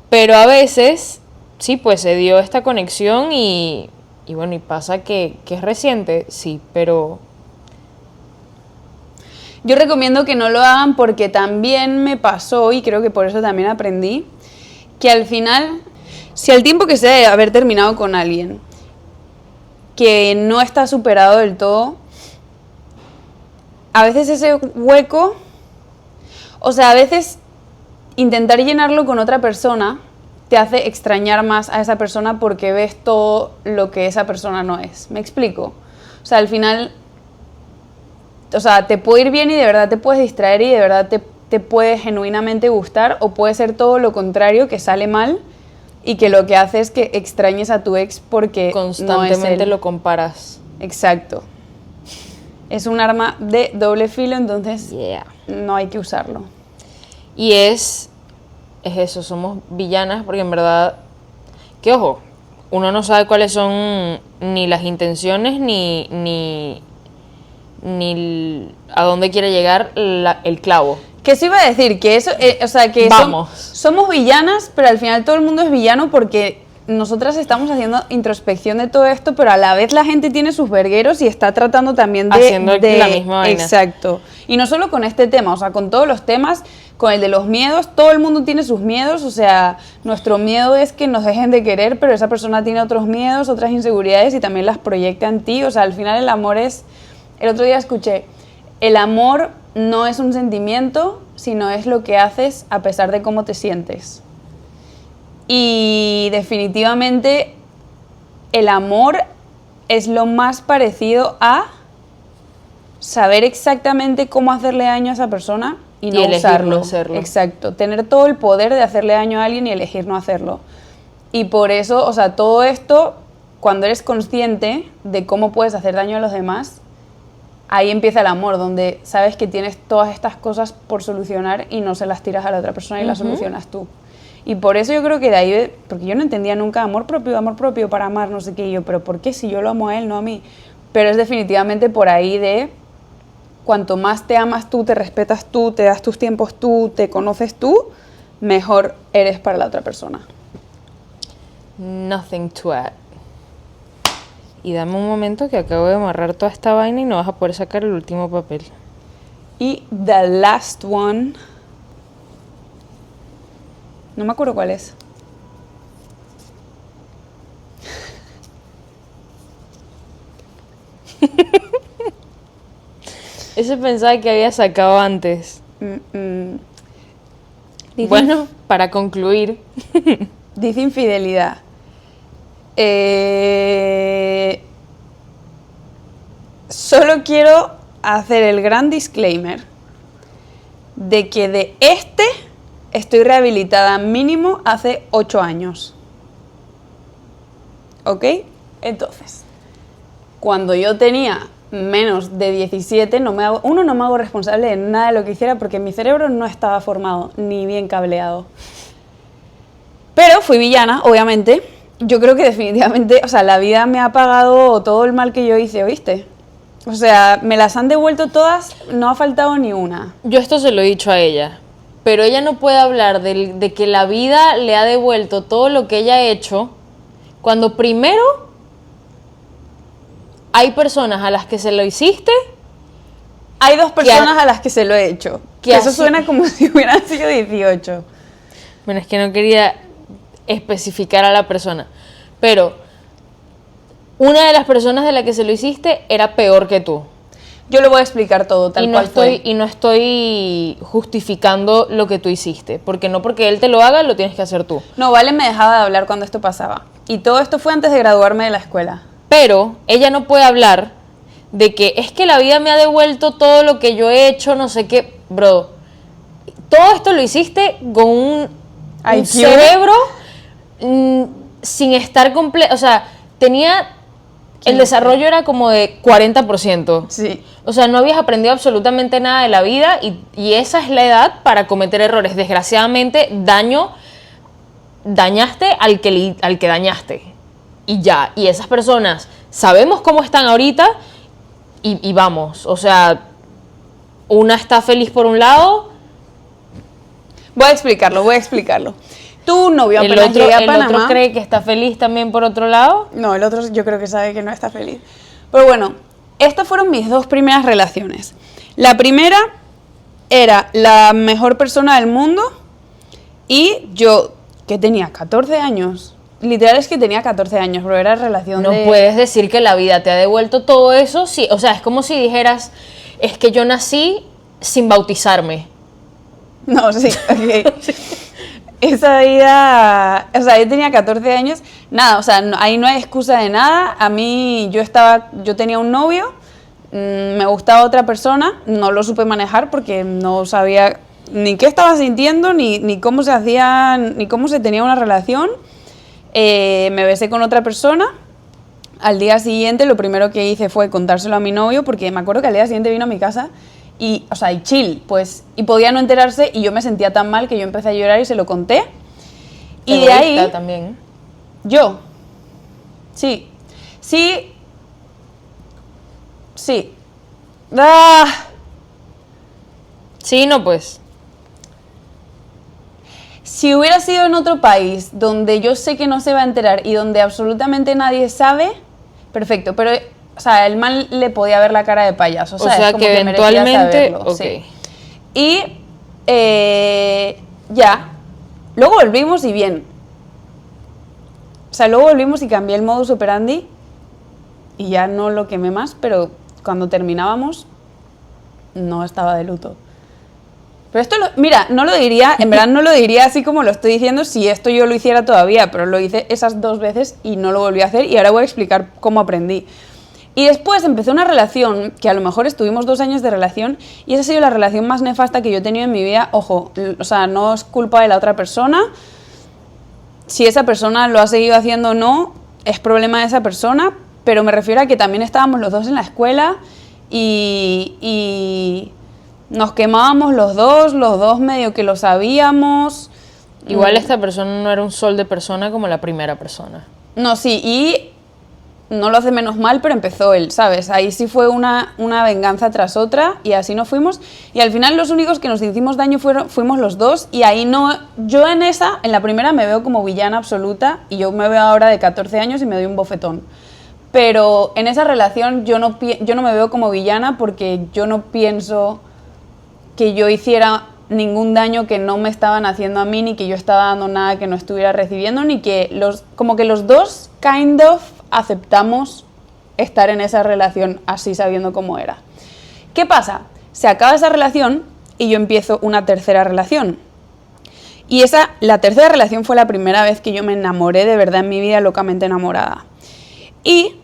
Pero a veces, sí, pues se dio esta conexión y bueno, y pasa que es reciente, sí, pero... Yo recomiendo que no lo hagan porque también me pasó, y creo que por eso también aprendí, que al final, si al tiempo que sea de haber terminado con alguien, que no está superado del todo, a veces ese hueco, o sea, a veces intentar llenarlo con otra persona te hace extrañar más a esa persona porque ves todo lo que esa persona no es. ¿Me explico? O sea, al final, o sea, te puede ir bien y de verdad te puedes distraer y de verdad te puede genuinamente gustar, o puede ser todo lo contrario, que sale mal y que lo que hace es que extrañes a tu ex porque Constantemente no es él. lo comparas. Exacto. Es un arma de doble filo, entonces Yeah. no hay que usarlo. Y es eso, somos villanas porque en verdad, que ojo, uno no sabe cuáles son ni las intenciones ni a dónde quiere llegar el clavo. Que eso iba a decir, que eso, o sea, que Vamos. somos villanas, pero al final todo el mundo es villano porque nosotras estamos haciendo introspección de todo esto, pero a la vez la gente tiene sus vergueros y está tratando también Haciendo la misma vaina. Exacto. Y no solo con este tema, o sea, con todos los temas, con el de los miedos, todo el mundo tiene sus miedos, o sea, nuestro miedo es que nos dejen de querer, pero esa persona tiene otros miedos, otras inseguridades y también las proyecta en ti, o sea, al final el amor es... El otro día escuché, el amor no es un sentimiento, sino es lo que haces a pesar de cómo te sientes. Y definitivamente el amor es lo más parecido a saber exactamente cómo hacerle daño a esa persona y no elegir usarlo. no hacerlo. Exacto, tener todo el poder de hacerle daño a alguien y elegir no hacerlo. Y por eso, o sea, todo esto, cuando eres consciente de cómo puedes hacer daño a los demás, ahí empieza el amor, donde sabes que tienes todas estas cosas por solucionar y no se las tiras a la otra persona y las solucionas tú. Y por eso yo creo que de ahí, porque yo no entendía nunca amor propio para amar, no sé qué, y yo, pero ¿por qué si yo lo amo a él, no a mí? Pero es definitivamente por ahí de cuanto más te amas tú, te respetas tú, te das tus tiempos tú, te conoces tú, mejor eres para la otra persona. Nothing to add. Y dame un momento que acabo de amarrar toda esta vaina y no vas a poder sacar el último papel. Y the last one, no me acuerdo cuál es. Ese pensaba que había sacado antes. Dice Bueno, para concluir. Dice infidelidad. Solo quiero hacer el gran disclaimer de que de estoy rehabilitada mínimo hace 8 años. ¿Ok? Entonces, cuando yo tenía menos de 17, no me hago responsable de nada de lo que hiciera porque mi cerebro no estaba formado ni bien cableado. Pero fui villana, obviamente. Yo creo que definitivamente, o sea, la vida me ha pagado todo el mal que yo hice, ¿oíste? O sea, me las han devuelto todas, no ha faltado ni una. Yo esto se lo he dicho a ella, pero ella no puede hablar de que la vida le ha devuelto todo lo que ella ha hecho, cuando primero hay personas a las que se lo hiciste. Hay 2 personas a las que se lo he hecho. que Eso así- suena como si hubieran sido 18. Bueno, es que no quería especificar a la persona, pero una de las personas de la que se lo hiciste era peor que tú. Yo lo voy a explicar todo tal Y no cual estoy, fue. y no estoy justificando lo que tú hiciste, porque no porque él te lo haga, lo tienes que hacer tú. No, Vale me dejaba de hablar cuando esto pasaba. Y todo esto fue antes de graduarme de la escuela. Pero ella no puede hablar de que es que la vida me ha devuelto todo lo que yo he hecho, no sé qué. Bro, todo esto lo hiciste con un IQ. cerebro sin estar completo. O sea, tenía... El desarrollo era como de 40%. Sí. O sea, no habías aprendido absolutamente nada de la vida y esa es la edad para cometer errores. Desgraciadamente, dañaste al que dañaste. Y ya. Y esas personas sabemos cómo están ahorita y vamos. O sea, una está feliz por un lado. Voy a explicarlo. Tu novio El apenas llegué a otro Panamá. cree que está feliz también por otro lado. No, el otro yo creo que sabe que no está feliz. Pero bueno, estas fueron mis 2 primeras relaciones. La primera era la mejor persona del mundo y yo, que tenía 14 años, literal es que tenía 14 años, pero era relación No de... puedes decir que la vida te ha devuelto todo eso, sí, o sea, es como si dijeras, es que yo nací sin bautizarme. No, sí, ok. Esa vida, o sea, yo tenía 14 años, nada, o sea, ahí no hay excusa de nada. A mí, yo tenía un novio, me gustaba otra persona, no lo supe manejar porque no sabía ni qué estaba sintiendo, ni cómo se hacía, ni cómo se tenía una relación. Me besé con otra persona. Al día siguiente lo primero que hice fue contárselo a mi novio, porque me acuerdo que al día siguiente vino a mi casa y, o sea, y chill, pues, y podía no enterarse y yo me sentía tan mal que yo empecé a llorar y se lo conté. Y de Egoísta ahí, también. yo, sí, sí, sí. Ah, Sí, no, pues. si hubiera sido en otro país donde yo sé que no se va a enterar y donde absolutamente nadie sabe, perfecto, pero, o sea, el man le podía ver la cara de payaso, O ¿sabes? sea, Como que merecía eventualmente. saberlo, Ok. sí. Y ya, luego volvimos y bien. O sea, luego volvimos y cambié el modus operandi y ya no lo quemé más, pero cuando terminábamos no estaba de luto. Pero esto, mira, no lo diría, en verdad no lo diría así como lo estoy diciendo si esto yo lo hiciera todavía, pero lo hice esas 2 veces y no lo volví a hacer y ahora voy a explicar cómo aprendí. Y después empecé una relación, que a lo mejor estuvimos 2 años de relación, y esa ha sido la relación más nefasta que yo he tenido en mi vida. Ojo, o sea, no es culpa de la otra persona. Si esa persona lo ha seguido haciendo o no, es problema de esa persona, pero me refiero a que también estábamos los dos en la escuela y nos quemábamos los dos medio que lo sabíamos. Igual esta persona no era un sol de persona como la primera persona. No, sí, y no lo hace menos mal, pero empezó él, ¿sabes? Ahí sí fue una venganza tras otra y así nos fuimos. Y al final los únicos que nos hicimos daño fuimos los dos y ahí no... Yo en la primera me veo como villana absoluta y yo me veo ahora de 14 años y me doy un bofetón. Pero en esa relación yo no me veo como villana porque yo no pienso que yo hiciera ningún daño que no me estaban haciendo a mí, ni que yo estaba dando nada que no estuviera recibiendo, ni que como que los dos kind of aceptamos estar en esa relación así sabiendo cómo era. ¿Qué pasa? Se acaba esa relación y yo empiezo una tercera relación. Y la tercera relación fue la primera vez que yo me enamoré de verdad en mi vida, locamente enamorada. Y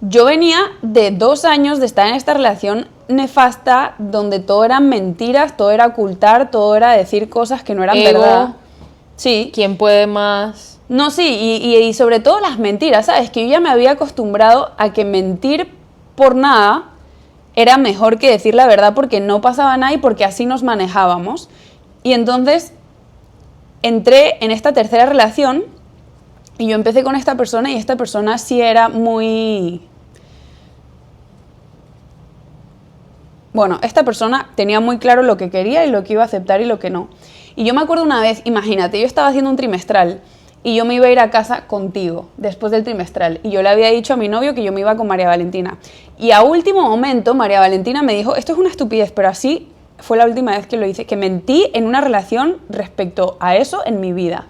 yo venía de 2 años de estar en esta relación nefasta donde todo eran mentiras, todo era ocultar, todo era decir cosas que no eran Ego. verdad. Sí. ¿Quién puede más? No, sí, y sobre todo las mentiras, ¿sabes? Que yo ya me había acostumbrado a que mentir por nada era mejor que decir la verdad porque no pasaba nada y porque así nos manejábamos. Y entonces entré en esta tercera relación y yo empecé con esta persona y esta persona sí era muy... Bueno, esta persona tenía muy claro lo que quería y lo que iba a aceptar y lo que no. Y yo me acuerdo una vez, imagínate, yo estaba haciendo un trimestral y yo me iba a ir a casa contigo después del trimestral. Y yo le había dicho a mi novio que yo me iba con María Valentina. Y a último momento María Valentina me dijo, esto es una estupidez, pero así fue la última vez que lo hice, que mentí en una relación respecto a eso en mi vida.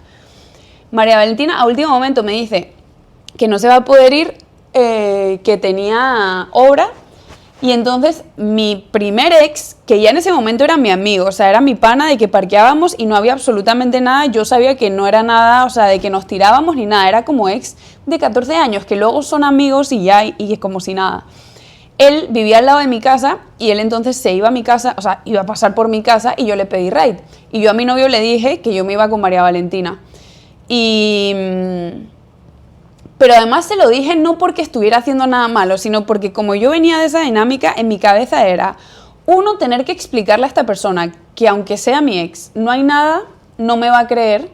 María Valentina a último momento me dice que no se va a poder ir, que tenía obra. Y entonces mi primer ex, que ya en ese momento era mi amigo, o sea, era mi pana de que parqueábamos y no había absolutamente nada, yo sabía que no era nada, o sea, de que nos tirábamos ni nada, era como ex de 14 años, que luego son amigos y ya, y es como si nada. Él vivía al lado de mi casa y él entonces se iba a mi casa, o sea, iba a pasar por mi casa y yo le pedí ride. Y yo a mi novio le dije que yo me iba con María Valentina. Pero además se lo dije no porque estuviera haciendo nada malo, sino porque como yo venía de esa dinámica, en mi cabeza era, uno, tener que explicarle a esta persona que aunque sea mi ex, no hay nada, no me va a creer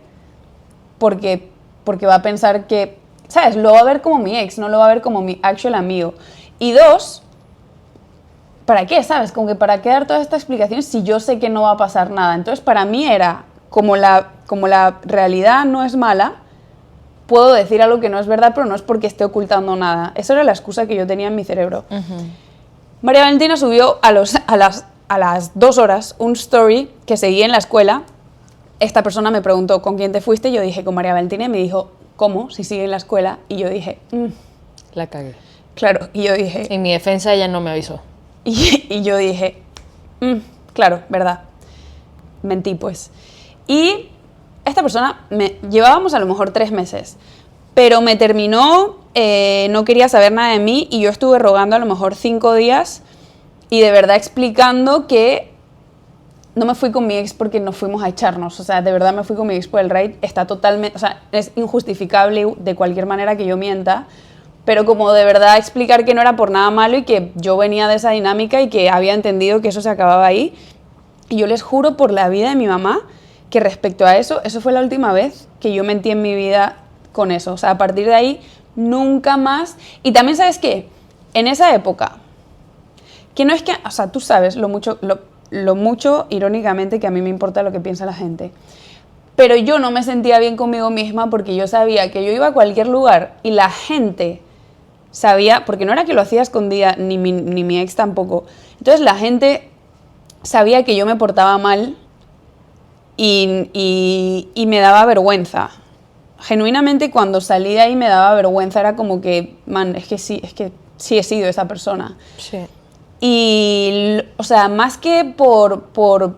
porque va a pensar que, ¿sabes? Lo va a ver como mi ex, no lo va a ver como mi actual amigo. Y 2, ¿para qué? ¿Sabes? Como que para qué dar toda esta explicación si yo sé que no va a pasar nada. Entonces para mí era, como la realidad no es mala, puedo decir algo que no es verdad, pero no es porque esté ocultando nada. Esa era la excusa que yo tenía en mi cerebro. María Valentina subió a las a las 2 horas un story que seguí en la escuela. Esta persona me preguntó, ¿con quién te fuiste? Yo dije, con María Valentina, y me dijo, ¿cómo? Si sigue en la escuela. Y yo dije, La cagué. claro. Y yo dije... En mi defensa ella no me avisó. Y yo dije, claro, verdad. Mentí, pues. Y esta persona, llevábamos a lo mejor 3 meses, pero me terminó, no quería saber nada de mí y yo estuve rogando a lo mejor 5 días y de verdad explicando que no me fui con mi ex porque nos fuimos a echarnos. O sea, de verdad me fui con mi ex por el raid. Está totalmente... O sea, es injustificable de cualquier manera que yo mienta, pero como de verdad explicar que no era por nada malo y que yo venía de esa dinámica y que había entendido que eso se acababa ahí. Y yo les juro por la vida de mi mamá que respecto a eso, eso fue la última vez que yo mentí en mi vida con eso. O sea, a partir de ahí, nunca más. Y también, ¿sabes qué? En esa época, que no es que... O sea, tú sabes lo mucho, irónicamente, que a mí me importa lo que piensa la gente. Pero yo no me sentía bien conmigo misma porque yo sabía que yo iba a cualquier lugar y la gente sabía, porque no era que lo hacía escondida, ni mi ex tampoco. Entonces la gente sabía que yo me portaba mal y me daba vergüenza. Genuinamente, cuando salí de ahí me daba vergüenza, era como que, man, es que sí he sido esa persona. Sí. Y, o sea, más que por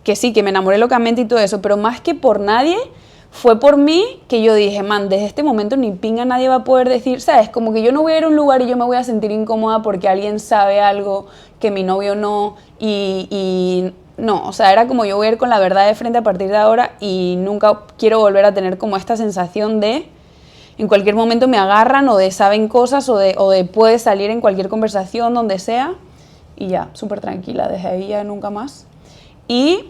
que sí, que me enamoré locamente y todo eso, pero más que por nadie, fue por mí que yo dije, man, desde este momento ni pinga nadie va a poder decir, ¿sabes? Como que yo no voy a ir a un lugar y yo me voy a sentir incómoda porque alguien sabe algo que mi novio no, y no, o sea, era como yo voy a ir con la verdad de frente a partir de ahora y nunca quiero volver a tener como esta sensación de en cualquier momento me agarran o de saben cosas o de puede salir en cualquier conversación, donde sea, y ya, súper tranquila, desde ahí ya nunca más. Y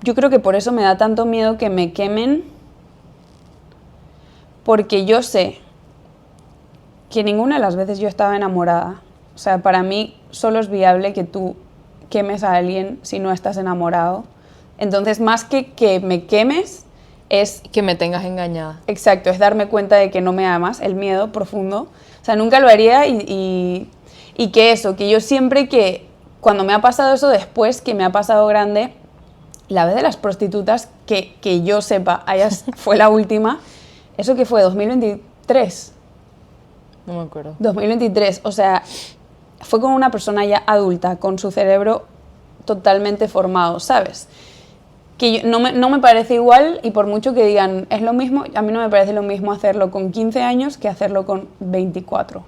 yo creo que por eso me da tanto miedo que me quemen, porque yo sé que ninguna de las veces yo estaba enamorada. O sea, para mí solo es viable que tú quemes a alguien si no estás enamorado. Entonces, más que me quemes, es... Que me tengas engañada. Exacto, es darme cuenta de que no me amas, el miedo profundo. O sea, nunca lo haría y que eso, que yo siempre que... Cuando me ha pasado eso después, que me ha pasado grande, la vez de las prostitutas, que yo sepa, fue la última, ¿eso que fue? ¿2023? No me acuerdo. 2023, o sea, fue con una persona ya adulta, con su cerebro totalmente formado, ¿sabes? Que no me parece igual, y por mucho que digan es lo mismo, a mí no me parece lo mismo hacerlo con 15 años que hacerlo con 24.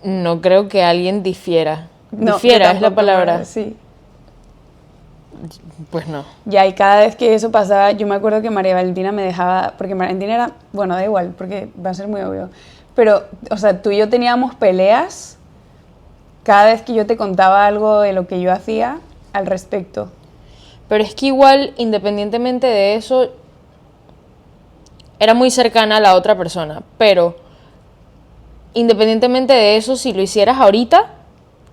No creo que alguien difiera. No, Difiera es la palabra. Sí. Pues no. Ya, y cada vez que eso pasaba, yo me acuerdo que María Valentina me dejaba, porque María Valentina era, bueno, da igual, porque va a ser muy obvio, pero, o sea, tú y yo teníamos peleas cada vez que yo te contaba algo de lo que yo hacía al respecto. Pero es que igual, independientemente de eso, era muy cercana a la otra persona. Pero, independientemente de eso, si lo hicieras ahorita,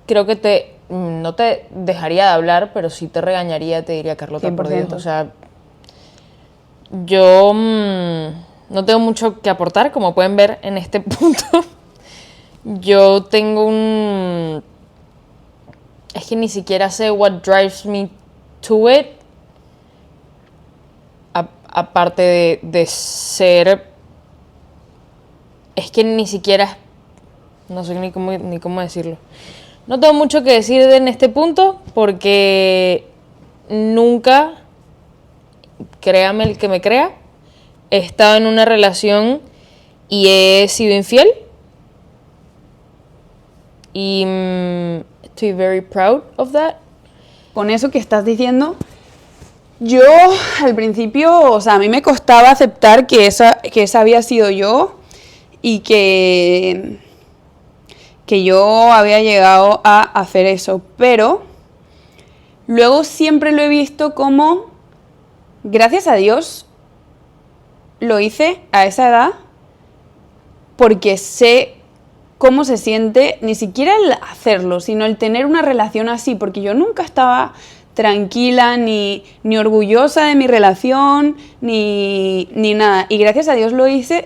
creo que no te dejaría de hablar, pero sí te regañaría, te diría, Carlota, por Dios. O sea, yo no tengo mucho que aportar, como pueden ver en este punto. Yo tengo es que ni siquiera sé what drives me to it. Aparte de ser... Es que ni siquiera... No sé ni cómo decirlo. No tengo mucho que decir en este punto porque nunca, créame el que me crea, he estado en una relación y he sido infiel. Y estoy very proud of that. Con eso que estás diciendo, yo al principio, o sea, a mí me costaba aceptar que esa había sido yo y que yo había llegado a hacer eso, pero luego siempre lo he visto como, gracias a Dios, lo hice a esa edad porque sé cómo se siente, ni siquiera el hacerlo, sino el tener una relación así, porque yo nunca estaba tranquila, ni orgullosa de mi relación, ni nada. Y gracias a Dios lo hice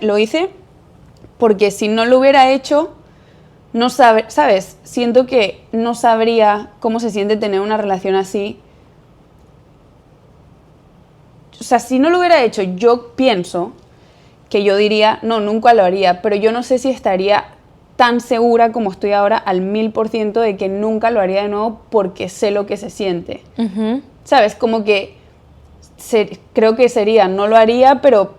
porque si no lo hubiera hecho, no ¿sabes? Siento que no sabría cómo se siente tener una relación así. O sea, si no lo hubiera hecho, yo pienso que yo diría, no, nunca lo haría, pero yo no sé si estaría tan segura como estoy ahora al 1000% de que nunca lo haría de nuevo porque sé lo que se siente. Ujú. ¿Sabes? Como que creo que sería, no lo haría, pero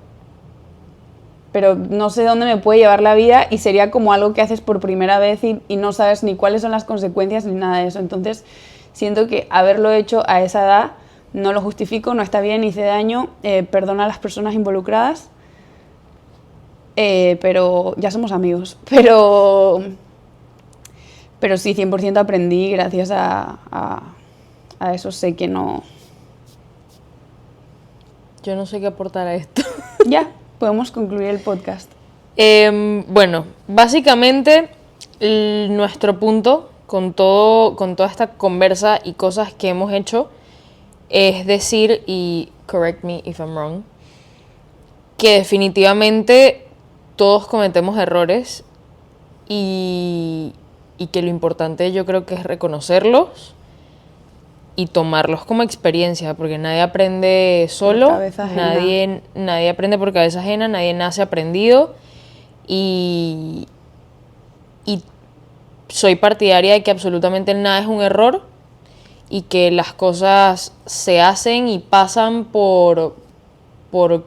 no sé dónde me puede llevar la vida y sería como algo que haces por primera vez y no sabes ni cuáles son las consecuencias ni nada de eso. Entonces, siento que haberlo hecho a esa edad no lo justifico, no está bien, hice daño, perdona a las personas involucradas, pero ya somos amigos. Pero sí, 100% aprendí gracias a eso, sé que no... Yo no sé qué aportar a esto. Ya, podemos concluir el podcast. Bueno, básicamente nuestro punto con toda esta conversa y cosas que hemos hecho es decir, y correct me if I'm wrong, que definitivamente todos cometemos errores y que lo importante yo creo que es reconocerlos y tomarlos como experiencia, porque nadie aprende solo, Por cabeza ajena. nadie aprende por cabeza ajena, nadie nace aprendido y soy partidaria de que absolutamente nada es un error y que las cosas se hacen y pasan porque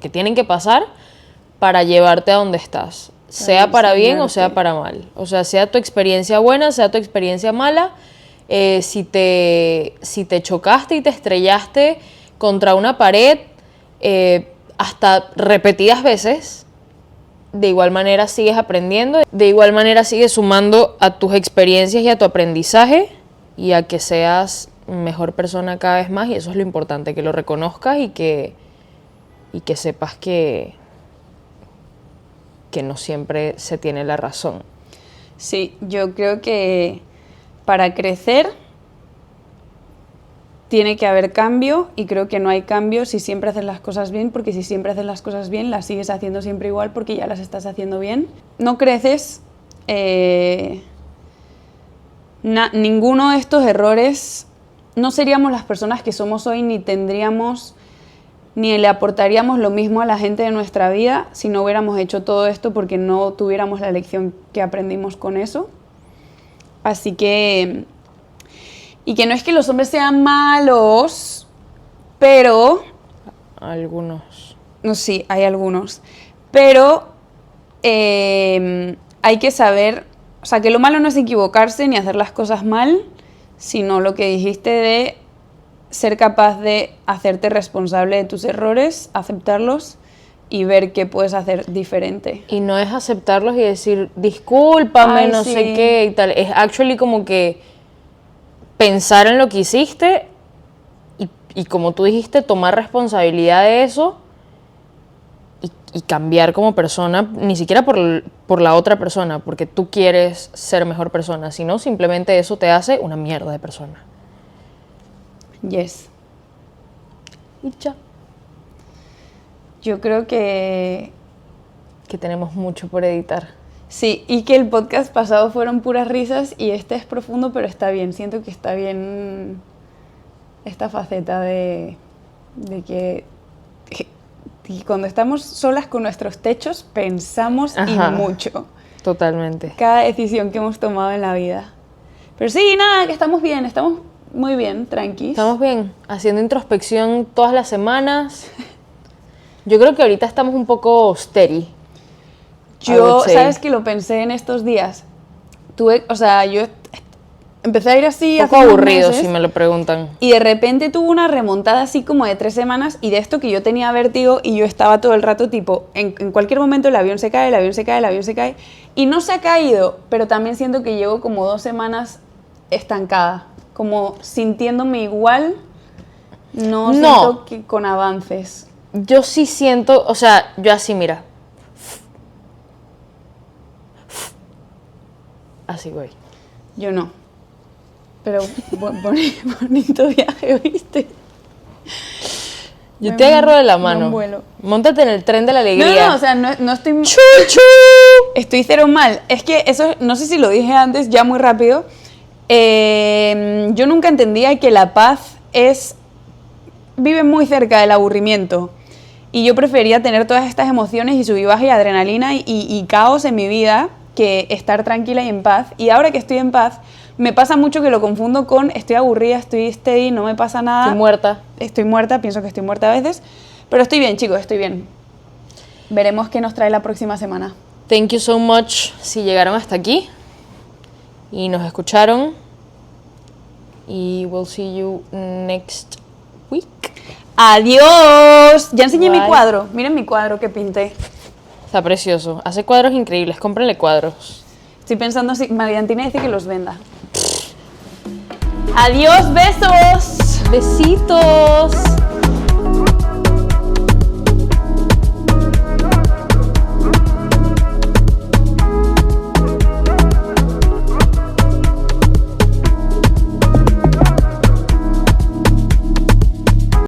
tienen que pasar para llevarte a donde estás, sea para bien o sea para mal. O sea, sea tu experiencia buena, sea tu experiencia mala, si te chocaste y te estrellaste contra una pared hasta repetidas veces, de igual manera sigues aprendiendo, de igual manera sigues sumando a tus experiencias y a tu aprendizaje y a que seas mejor persona cada vez más, y eso es lo importante, que lo reconozcas y que sepas que no siempre se tiene la razón. Sí, yo creo que para crecer tiene que haber cambio y creo que no hay cambio si siempre haces las cosas bien, porque si siempre haces las cosas bien las sigues haciendo siempre igual porque ya las estás haciendo bien. No creces, ninguno de estos errores, no seríamos las personas que somos hoy ni tendríamos ni le aportaríamos lo mismo a la gente de nuestra vida si no hubiéramos hecho todo esto porque no tuviéramos la lección que aprendimos con eso. Así que... Y que no es que los hombres sean malos, pero... Algunos. No, sí, hay algunos. Pero hay que saber... O sea, que lo malo no es equivocarse ni hacer las cosas mal, sino lo que dijiste de ser capaz de hacerte responsable de tus errores, aceptarlos y ver qué puedes hacer diferente. Y no es aceptarlos y decir, discúlpame, Ay, no sí. sé qué y tal. Es actually como que pensar en lo que hiciste y como tú dijiste, tomar responsabilidad de eso y cambiar como persona, ni siquiera por la otra persona, porque tú quieres ser mejor persona, sino simplemente eso te hace una mierda de persona. Yes. Y ya. Yo creo que tenemos mucho por editar. sí, y que el podcast pasado fueron puras risas y este es profundo, pero está bien. Siento que está bien esta faceta de que cuando estamos solas con nuestros techos pensamos Ajá. y mucho. Totalmente. Cada decisión que hemos tomado en la vida. Pero sí, nada, que estamos bien, estamos muy bien, tranquis. Estamos bien, haciendo introspección todas las semanas. Yo creo que ahorita estamos un poco steady. Yo, ¿sabes que lo pensé en estos días? Yo empecé a ir así Un poco hace unos aburrido meses, si me lo preguntan. y de repente tuve una remontada así como de 3 semanas y de esto que yo tenía vértigo y yo estaba todo el rato tipo, en cualquier momento el avión se cae, el avión se cae, el avión se cae y no se ha caído, pero también siento que llevo como 2 semanas estancada, como sintiéndome igual, no siento que con avances. Yo sí siento, o sea, yo así, mira. Así voy. Yo no. Pero bonito viaje, ¿oíste? Yo te agarro de la mano. buen vuelo. Móntate en el tren de la alegría. No, o sea, no estoy... ¡Chu, chu! Estoy cero mal. Es que eso, no sé si lo dije antes, ya muy rápido. Yo nunca entendía que la paz vive muy cerca del aburrimiento. Y yo prefería tener todas estas emociones y sub y baja y adrenalina y caos en mi vida que estar tranquila y en paz. Y ahora que estoy en paz, me pasa mucho que lo confundo con estoy aburrida, estoy steady, no me pasa nada. Estoy muerta. Estoy muerta, pienso que estoy muerta a veces. Pero estoy bien, chicos, estoy bien. Veremos qué nos trae la próxima semana. Thank you so much si llegaron hasta aquí y nos escucharon. Y we'll see you next week. ¡Adiós! Ya enseñé mi Bye. cuadro. Miren mi cuadro que pinté. Está precioso. Hace cuadros increíbles. Cómprenle cuadros. Estoy pensando si Mariantina dice que los venda. ¡Adiós, besos! Besitos.